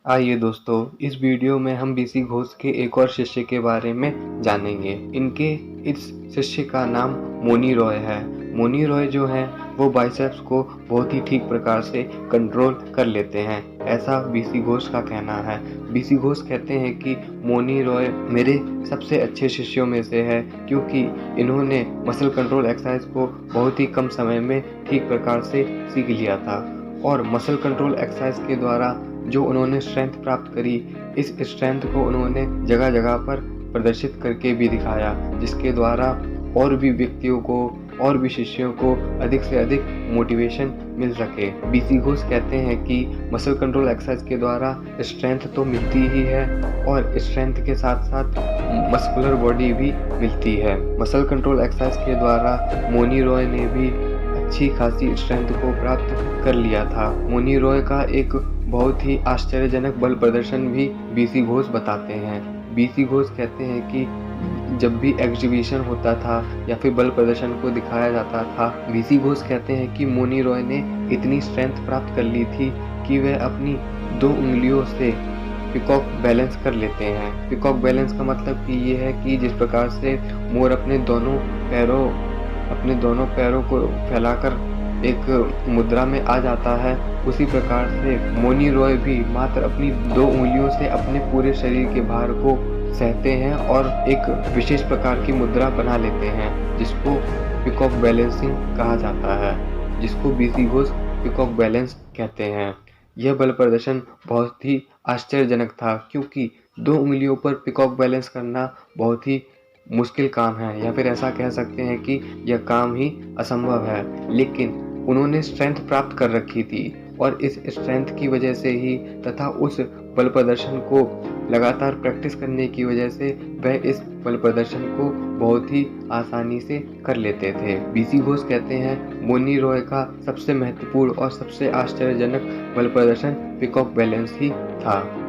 आइए दोस्तों, इस वीडियो में हम बीसी घोष के एक और शिष्य के बारे में जानेंगे। इनके इस शिष्य का नाम मोनी रॉय है। मोनी रॉय जो है वो बाइसेप्स को बहुत ही ठीक प्रकार से कंट्रोल कर लेते हैं, ऐसा बीसी घोष का कहना है। बीसी घोष कहते हैं कि मोनी रॉय मेरे सबसे अच्छे शिष्यों में से है, क्योंकि इन्होंने मसल कंट्रोल एक्सरसाइज को बहुत ही कम समय में ठीक प्रकार से सीख लिया था। और मसल कंट्रोल एक्सरसाइज के द्वारा जो उन्होंने स्ट्रेंथ प्राप्त करी, इस स्ट्रेंथ को उन्होंने जगह जगह पर प्रदर्शित करके भी दिखाया, जिसके द्वारा और भी व्यक्तियों को और भी शिष्यों को अधिक से अधिक मोटिवेशन मिल सके। बीसी घोष कहते हैं कि मसल कंट्रोल एक्सरसाइज के द्वारा स्ट्रेंथ तो मिलती ही है और स्ट्रेंथ के साथ साथ मस्कुलर बॉडी भी मिलती है। मसल कंट्रोल एक्सरसाइज के द्वारा मोनी रॉय ने भी अच्छी खासी स्ट्रेंथ को प्राप्त कर लिया था। मोनी रॉय का एक बहुत ही आश्चर्यजनक बल प्रदर्शन भी बीसी घोष बताते हैं। बीसी घोष कहते हैं कि जब भी एग्जीबिशन होता था या फिर बल प्रदर्शन को दिखाया जाता था, बीसी घोष कहते हैं कि मोनी रॉय ने इतनी स्ट्रेंथ प्राप्त कर ली थी कि वह अपनी 2 उंगलियों से पिकॉक बैलेंस कर लेते हैं। पिकॉक बैलेंस का मतलब कि ये है कि जिस प्रकार से मोर अपने दोनों पैरों को फैलाकर एक मुद्रा में आ जाता है, उसी प्रकार से मोनी रॉय भी मात्र अपनी 2 उंगलियों से अपने पूरे शरीर के भार को सहते हैं और एक विशेष प्रकार की मुद्रा बना लेते हैं, जिसको पिकॉक बैलेंसिंग कहा जाता है, जिसको बीसी घोष पिकॉक बैलेंस कहते हैं। यह बल प्रदर्शन बहुत ही आश्चर्यजनक था, क्योंकि 2 उंगलियों पर पिकॉक बैलेंस करना बहुत ही मुश्किल काम है, या फिर ऐसा कह सकते हैं कि यह काम ही असंभव है। लेकिन उन्होंने स्ट्रेंथ प्राप्त कर रखी थी और इस स्ट्रेंथ की वजह से ही तथा उस बल प्रदर्शन को लगातार प्रैक्टिस करने की वजह से वह इस बल प्रदर्शन को बहुत ही आसानी से कर लेते थे। बीसी घोष कहते हैं मोनी रॉय का सबसे महत्वपूर्ण और सबसे आश्चर्यजनक बल प्रदर्शन पिकॉक बैलेंस ही था।